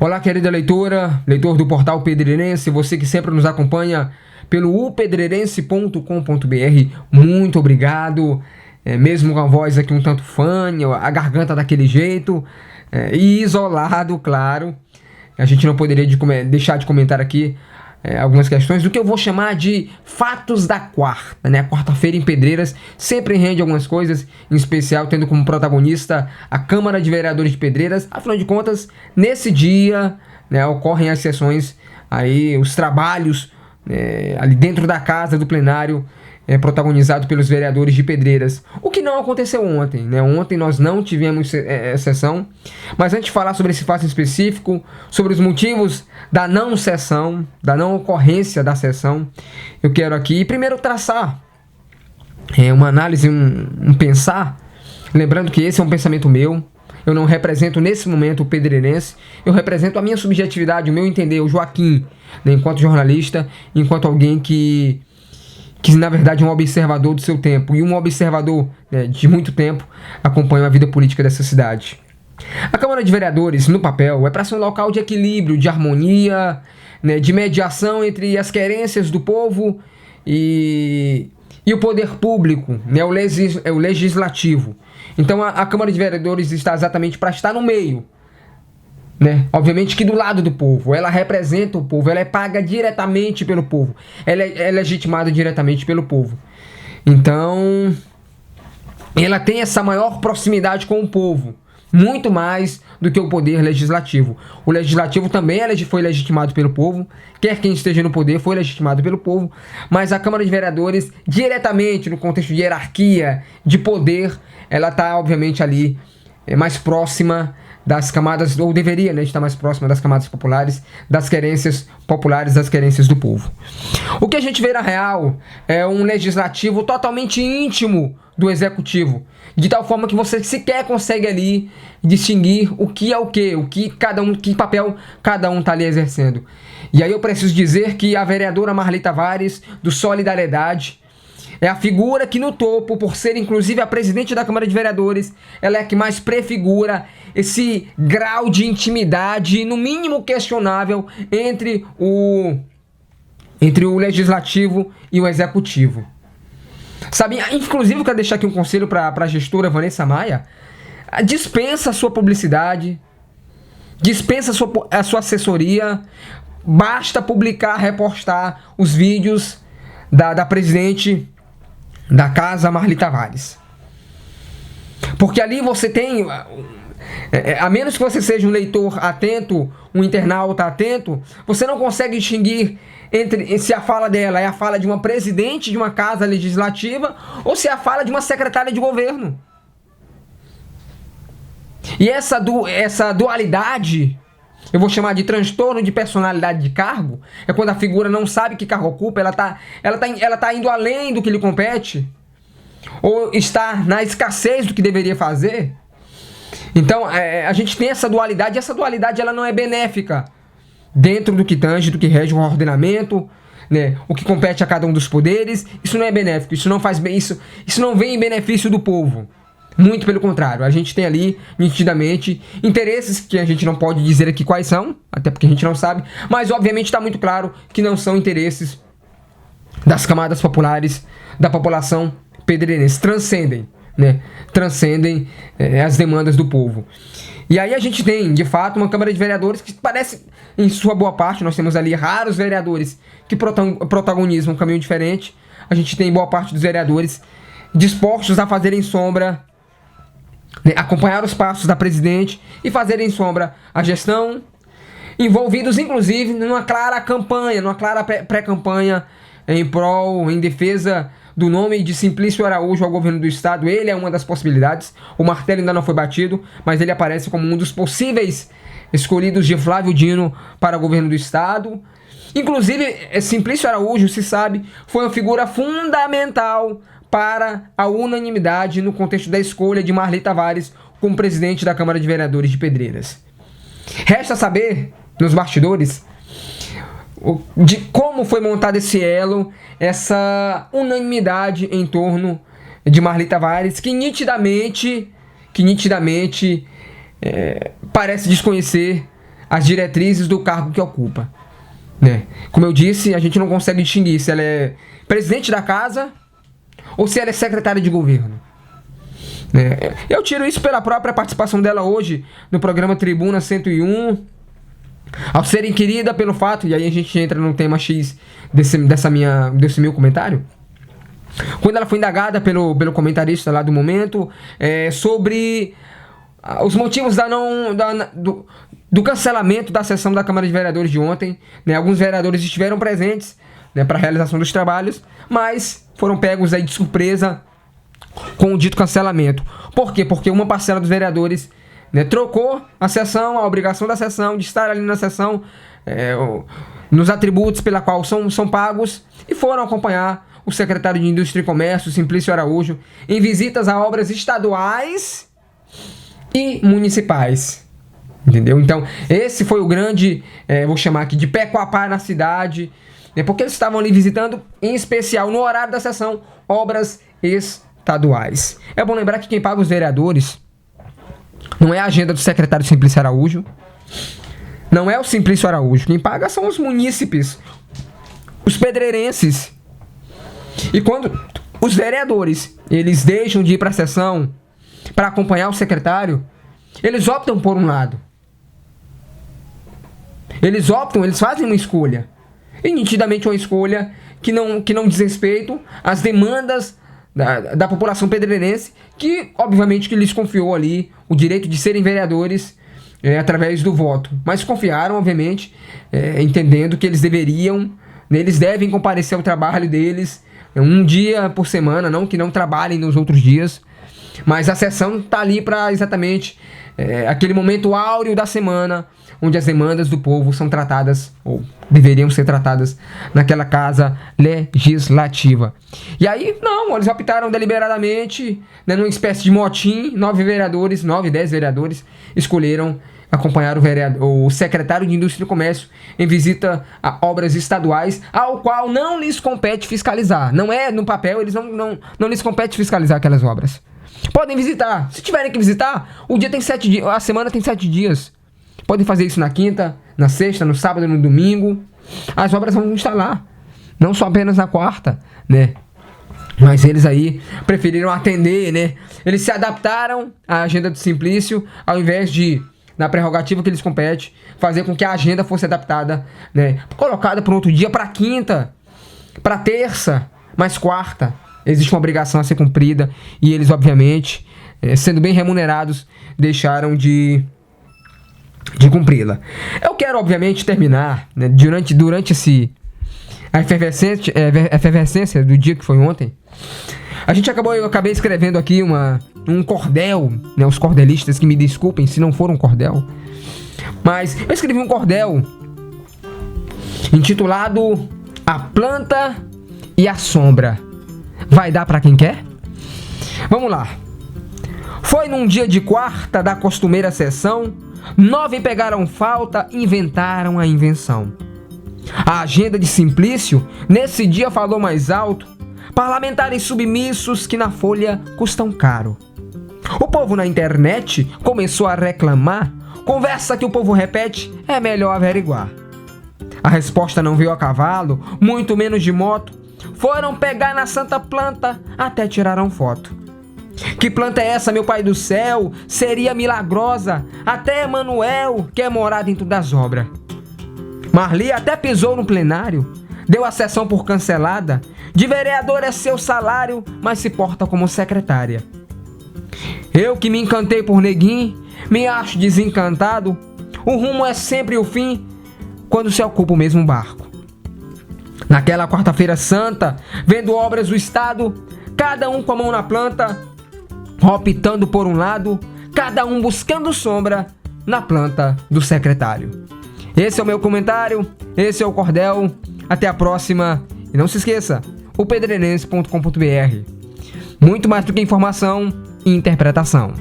Olá, querida leitora, leitor do Portal Pedreirense, você que sempre nos acompanha pelo upedreirense.com.br, muito obrigado, mesmo com a voz aqui um tanto fânia, a garganta daquele jeito, e isolado, claro, a gente não poderia deixar de comentar aqui algumas questões do que eu vou chamar de fatos da quarta, né? A quarta-feira em Pedreiras sempre rende algumas coisas, em especial tendo como protagonista a Câmara de Vereadores de Pedreiras. Afinal de contas, nesse dia, né, ocorrem as sessões, aí, os trabalhos ali dentro da casa do plenário, protagonizado pelos vereadores de Pedreiras. O que não aconteceu ontem, né? Ontem nós não tivemos sessão, mas antes de falar sobre esse fato específico, sobre os motivos da não sessão, da não ocorrência da sessão, eu quero aqui primeiro traçar uma análise, um pensar, lembrando que esse é um pensamento meu. Eu não represento nesse momento o pedreirense, eu represento a minha subjetividade, o meu entender, o Joaquim, né, enquanto jornalista, enquanto alguém que na verdade é um observador do seu tempo, e um observador, né, de muito tempo, acompanha a vida política dessa cidade. A Câmara de Vereadores, no papel, é para ser um local de equilíbrio, de harmonia, né, de mediação entre as querências do povo e o poder público, né, o legislativo. Então a Câmara de Vereadores está exatamente para estar no meio, né? Obviamente que do lado do povo, ela representa o povo, ela é paga diretamente pelo povo, ela é legitimada diretamente pelo povo. Então, ela tem essa maior proximidade com o povo, muito mais do que o poder legislativo. O legislativo também foi legitimado pelo povo, quer quem esteja no poder foi legitimado pelo povo, mas a Câmara de Vereadores, diretamente no contexto de hierarquia, de poder, ela está obviamente ali mais próxima das camadas, ou deveria, né, estar mais próxima das camadas populares, das querências populares, das querências do povo. O que a gente vê na real é um legislativo totalmente íntimo do executivo, de tal forma que você sequer consegue ali distinguir o que é o que papel cada um está ali exercendo. E aí eu preciso dizer que a vereadora Marli Tavares, do Solidariedade, é a figura que no topo, por ser inclusive a presidente da Câmara de Vereadores, ela é a que mais prefigura esse grau de intimidade, no mínimo questionável, entre o legislativo e o executivo. Sabe, inclusive eu quero deixar aqui um conselho para a gestora Vanessa Maia: dispensa a sua publicidade, dispensa a sua assessoria, basta publicar, repostar os vídeos da presidente da casa, Marli Tavares. Porque ali você tem, a menos que você seja um leitor atento, um internauta atento, você não consegue distinguir entre se a fala dela é a fala de uma presidente de uma casa legislativa ou se é a fala de uma secretária de governo. E essa dualidade, eu vou chamar de transtorno de personalidade de cargo, é quando a figura não sabe que cargo ocupa, ela tá indo além do que lhe compete, ou está na escassez do que deveria fazer. Então a gente tem essa dualidade, e essa dualidade ela não é benéfica dentro do que tange, do que rege o ordenamento, né, o que compete a cada um dos poderes. Isso não é benéfico, isso não faz bem, isso não vem em benefício do povo. Muito pelo contrário, a gente tem ali, nitidamente, interesses que a gente não pode dizer aqui quais são, até porque a gente não sabe, mas obviamente está muito claro que não são interesses das camadas populares, da população pedreirense, transcendem, né? Transcendem as demandas do povo. E aí a gente tem, de fato, uma Câmara de Vereadores que parece, em sua boa parte, nós temos ali raros vereadores que protagonizam um caminho diferente. A gente tem boa parte dos vereadores dispostos a fazerem sombra, acompanhar os passos da presidente e fazerem sombra a gestão, envolvidos inclusive numa clara campanha, numa clara pré-campanha em defesa do nome de Simplício Araújo ao governo do estado. Ele é uma das possibilidades, o martelo ainda não foi batido, mas ele aparece como um dos possíveis escolhidos de Flávio Dino para o governo do estado. Inclusive, Simplício Araújo, se sabe, foi uma figura fundamental para a unanimidade no contexto da escolha de Marli Tavares como presidente da Câmara de Vereadores de Pedreiras. Resta saber, nos bastidores, de como foi montado esse elo, essa unanimidade em torno de Marli Tavares, que nitidamente parece desconhecer as diretrizes do cargo que ocupa, né? Como eu disse, a gente não consegue distinguir se ela é presidente da casa ou se ela é secretária de governo. Eu tiro isso pela própria participação dela hoje no programa Tribuna 101, ao ser inquirida pelo fato, e aí a gente entra no tema X desse meu comentário, quando ela foi indagada pelo comentarista lá do momento sobre os motivos do cancelamento da sessão da Câmara de Vereadores de ontem, né? Alguns vereadores estiveram presentes, né, para a realização dos trabalhos, mas foram pegos aí de surpresa com o dito cancelamento. Por quê? Porque uma parcela dos vereadores, né, trocou a sessão, a obrigação da sessão, de estar ali na sessão, nos atributos pela qual são pagos, e foram acompanhar o secretário de Indústria e Comércio, Simplício Araújo, em visitas a obras estaduais e municipais. Entendeu? Então, esse foi o grande, vou chamar aqui de pé com a pá na cidade, né, porque eles estavam ali visitando, em especial no horário da sessão, obras estaduais. É bom lembrar que quem paga os vereadores não é a agenda do secretário Simplício Araújo, não é o Simplício Araújo. Quem paga são os munícipes, os pedreirenses. E quando os vereadores eles deixam de ir para a sessão para acompanhar o secretário, eles optam por um lado. Eles fazem uma escolha. E nitidamente uma escolha que não diz respeito às demandas da população pedreirense, que obviamente que lhes confiou ali o direito de serem vereadores através do voto. Mas confiaram, obviamente, entendendo que eles devem comparecer ao trabalho deles um dia por semana, não que não trabalhem nos outros dias. Mas a sessão está ali para exatamente aquele momento áureo da semana, onde as demandas do povo são tratadas, ou deveriam ser tratadas, naquela casa legislativa. E aí, não, eles optaram deliberadamente, né, numa espécie de motim, 10 vereadores, escolheram acompanhar o secretário de Indústria e Comércio em visita a obras estaduais, ao qual não lhes compete fiscalizar. Não é no papel, eles não lhes compete fiscalizar aquelas obras. Podem visitar. Se tiverem que visitar, o dia tem 7 dias, a semana tem 7 dias. Podem fazer isso na quinta, na sexta, no sábado, no domingo. As obras vão estar lá. Não só apenas na quarta, né? Mas eles aí preferiram atender, né? Eles se adaptaram à agenda do Simplício, ao invés de, na prerrogativa que eles competem, fazer com que a agenda fosse adaptada, né? Colocada para outro dia, para quinta, para terça, mas quarta. Existe uma obrigação a ser cumprida e eles, obviamente, sendo bem remunerados, deixaram de cumpri-la. Eu quero, obviamente, terminar, né, durante a efervescência do dia que foi ontem. Eu acabei escrevendo aqui um cordel, né, os cordelistas que me desculpem se não for um cordel, mas eu escrevi um cordel intitulado A Planta e a Sombra. Vai dar pra quem quer? Vamos lá. Foi num dia de quarta da costumeira sessão, 9 pegaram falta, inventaram a invenção. A agenda de Simplício nesse dia falou mais alto: parlamentares submissos que na folha custam caro. O povo na internet começou a reclamar, conversa que o povo repete, é melhor averiguar. A resposta não veio a cavalo, muito menos de moto. Foram pegar na santa planta, até tiraram foto. Que planta é essa, meu pai do céu? Seria milagrosa, até Emanuel quer morar dentro das obras. Marli até pisou no plenário, deu a sessão por cancelada. De vereador é seu salário, mas se porta como secretária. Eu que me encantei por Neguinho, me acho desencantado. O rumo é sempre o fim, quando se ocupa o mesmo barco. Naquela quarta-feira santa, vendo obras do estado, cada um com a mão na planta, optando por um lado, cada um buscando sombra na planta do secretário. Esse é o meu comentário, esse é o cordel. Até a próxima. E não se esqueça, o pedreirense.com.br. Muito mais do que informação e interpretação.